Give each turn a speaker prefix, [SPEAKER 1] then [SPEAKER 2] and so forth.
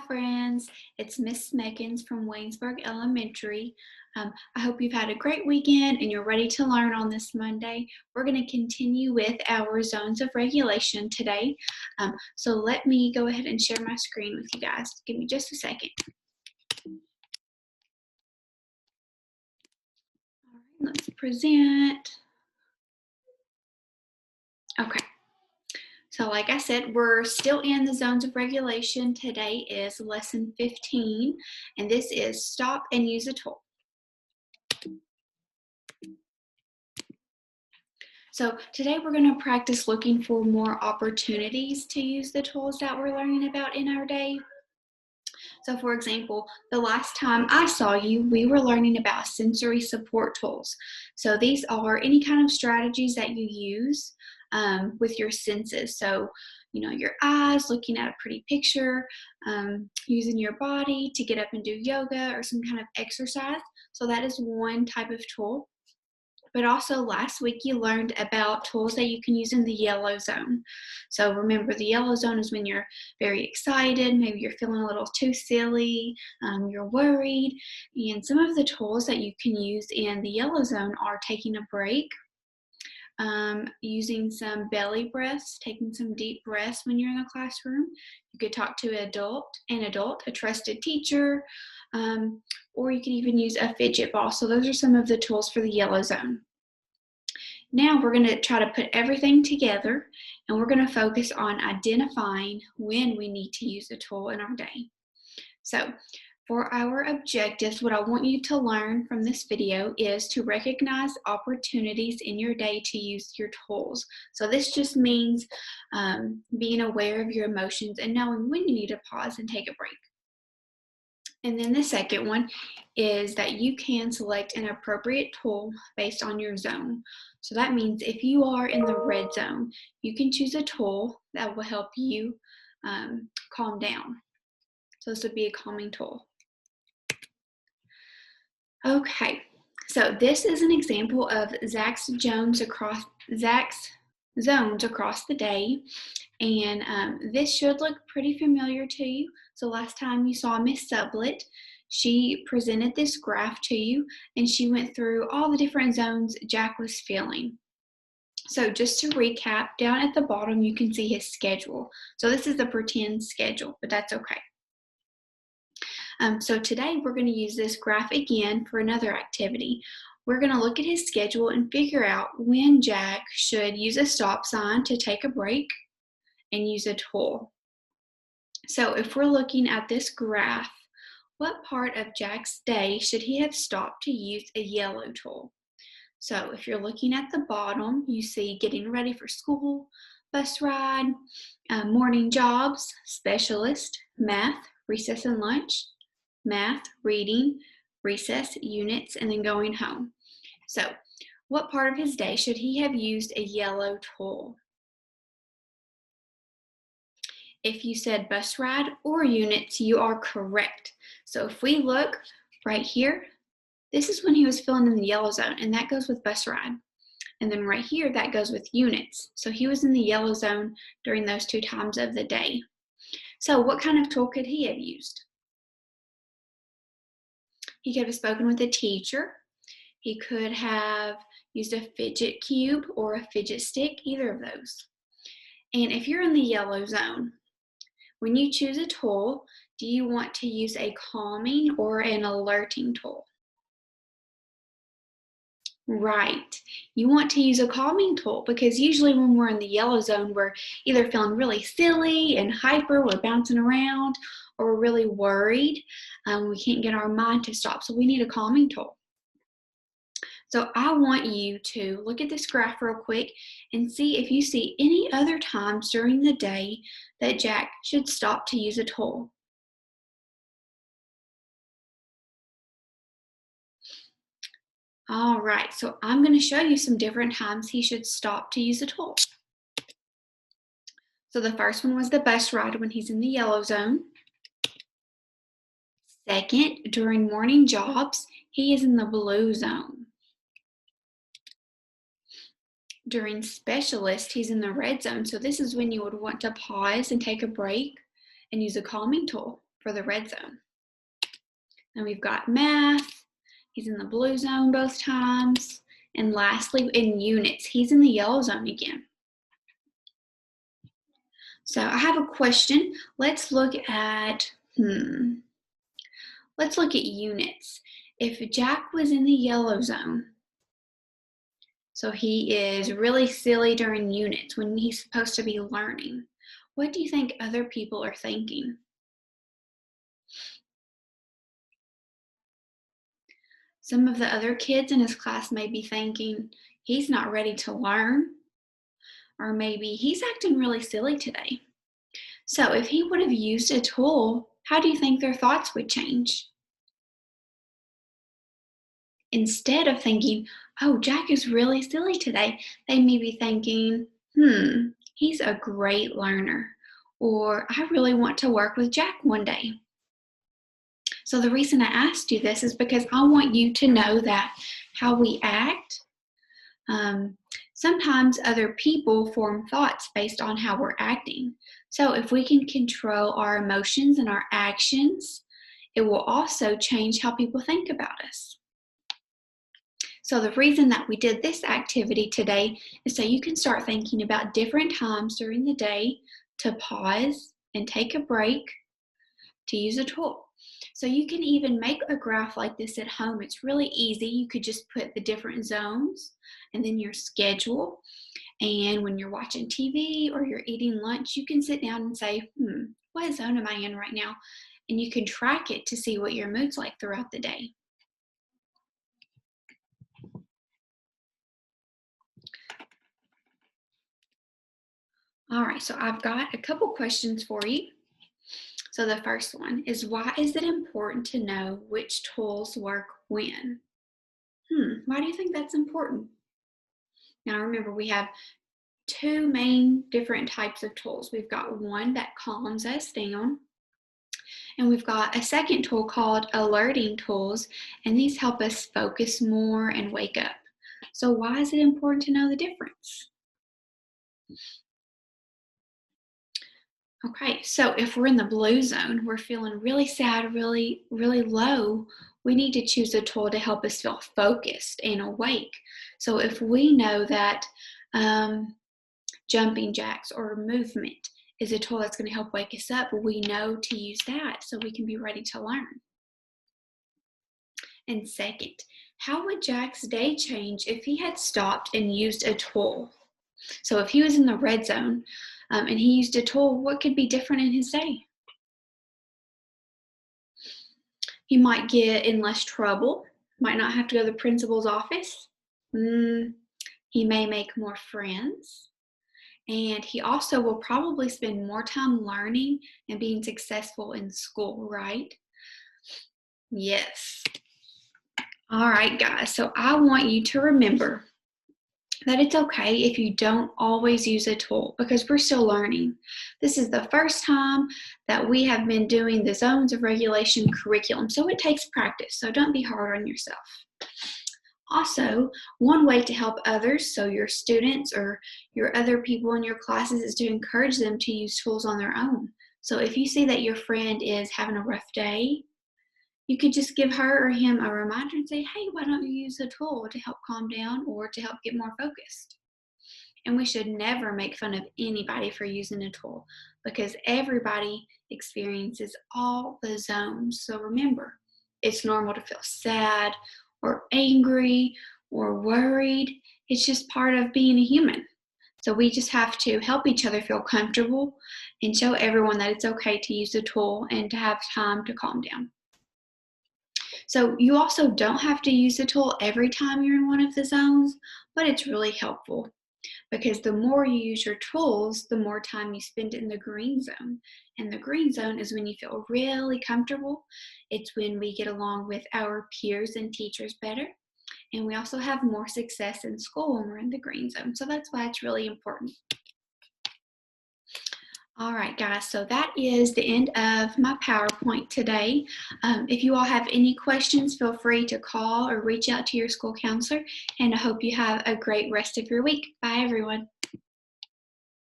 [SPEAKER 1] friends. It's Miss Smekins from Waynesburg Elementary. I hope you've had a great weekend and you're ready to learn on this Monday. We're going to continue with our zones of regulation today. So let me go ahead and share my screen with you guys. Give me just a second. All right, let's present. Okay. So like I said, we're still in the zones of regulation. Today is lesson 15, and this is stop and use a tool. So today we're going to practice looking for more opportunities to use the tools that we're learning about in our day. So for example, the last time I saw you, we were learning about sensory support tools. So these are any kind of strategies that you use with your senses. So, you know, your eyes, looking at a pretty picture, using your body to get up and do yoga or some kind of exercise. So that is one type of tool. But also last week you learned about tools that you can use in the yellow zone. So remember, the yellow zone is when you're very excited, maybe you're feeling a little too silly, you're worried. And some of the tools that you can use in the yellow zone are taking a break, using some belly breaths, taking some deep breaths when you're in a classroom. You could talk to an adult, a trusted teacher, or you could even use a fidget ball. So those are some of the tools for the yellow zone. Now we're going to try to put everything together, and we're going to focus on identifying when we need to use a tool in our day. So for our objectives, what I want you to learn from this video is to recognize opportunities in your day to use your tools. So this just means being aware of your emotions and knowing when you need to pause and take a break. And then the second one is that you can select an appropriate tool based on your zone. So that means if you are in the red zone, you can choose a tool that will help you calm down. So this would be a calming tool. Okay, so this is an example of Zach's zones across the day. And this should look pretty familiar to you. So last time you saw Miss Sublett, she presented this graph to you and she went through all the different zones Jack was feeling. So just to recap, down at the bottom you can see his schedule. So this is a pretend schedule, but that's okay. So today we're going to use this graph again for another activity. We're going to look at his schedule and figure out when Jack should use a stop sign to take a break and use a tool. So if we're looking at this graph, what part of Jack's day should he have stopped to use a yellow tool? So if you're looking at the bottom, you see getting ready for school, bus ride, morning jobs, specialist, math, recess and lunch, math, reading, recess, units, and then going home. So what part of his day should he have used a yellow tool? If you said bus ride or units, you are correct. So if we look right here, this is when he was filling in the yellow zone, and that goes with bus ride. And then right here, that goes with units. So he was in the yellow zone during those two times of the day. So what kind of tool could he have used? He could have spoken with a teacher. He could have used a fidget cube or a fidget stick, either of those. And if you're in the yellow zone, when you choose a tool, do you want to use a calming or an alerting tool? Right. You want to use a calming tool because usually when we're in the yellow zone, we're either feeling really silly and hyper, we're bouncing around, or we're really worried. We can't get our mind to stop, so we need a calming tool. So I want you to look at this graph real quick and see if you see any other times during the day that Jack should stop to use a tool. All right, so I'm going to show you some different times he should stop to use a tool. So the first one was the bus ride when he's in the yellow zone. Second, during morning jobs, he is in the blue zone. During specialist, he's in the red zone. So this is when you would want to pause and take a break and use a calming tool. for the red zone. And we've got math. He's in the blue zone both times. And lastly, in units, he's in the yellow zone again. So I have a question. Let's look at units. If Jack was in the yellow zone, so he is really silly during units when he's supposed to be learning, what do you think other people are thinking? Some of the other kids in his class may be thinking, he's not ready to learn, or maybe he's acting really silly today. So if he would have used a tool, how do you think their thoughts would change? Instead of thinking, oh, Jack is really silly today, they may be thinking, he's a great learner, or I really want to work with Jack one day. So the reason I asked you this is because I want you to know that how we act, sometimes other people form thoughts based on how we're acting. So if we can control our emotions and our actions, it will also change how people think about us. So the reason that we did this activity today is so you can start thinking about different times during the day to pause and take a break to use a tool. So you can even make a graph like this at home. It's really easy. You could just put the different zones and then your schedule. And when you're watching TV or you're eating lunch, you can sit down and say, what zone am I in right now? And you can track it to see what your mood's like throughout the day. All right, so I've got a couple questions for you. So the first one is, why is it important to know which tools work when? Why do you think that's important? Now remember, we have two main different types of tools. We've got one that calms us down, and we've got a second tool called alerting tools, and these help us focus more and wake up. So why is it important to know the difference? Okay, so if we're in the blue zone, we're feeling really sad, really low, we need to choose a tool to help us feel focused and awake. So if we know that jumping jacks or movement is a tool that's going to help wake us up, we know to use that so we can be ready to learn. And second, how would Jack's day change if he had stopped and used a tool? So if he was in the red zone and he used a tool, what could be different in his day? He might get in less trouble, might not have to go to the principal's office. He may make more friends. And he also will probably spend more time learning and being successful in school, right? Yes. All right, guys. So I want you to remember that it's okay if you don't always use a tool because we're still learning. This is the first time that we have been doing the Zones of Regulation curriculum, so it takes practice, so don't be hard on yourself. Also, one way to help others, so your students or your other people in your classes, is to encourage them to use tools on their own. So if you see that your friend is having a rough day, you could just give her or him a reminder and say, hey, why don't you use a tool to help calm down or to help get more focused? And we should never make fun of anybody for using a tool because everybody experiences all the zones. So remember, it's normal to feel sad or angry or worried. It's just part of being a human. So we just have to help each other feel comfortable and show everyone that it's okay to use a tool and to have time to calm down. So you also don't have to use the tool every time you're in one of the zones, but it's really helpful because the more you use your tools, the more time you spend in the green zone. And the green zone is when you feel really comfortable. It's when we get along with our peers and teachers better. And we also have more success in school when we're in the green zone. So that's why it's really important. All right, guys, so that is the end of my PowerPoint today. If you all have any questions, feel free to call or reach out to your school counselor, and I hope you have a great rest of your week. Bye, everyone.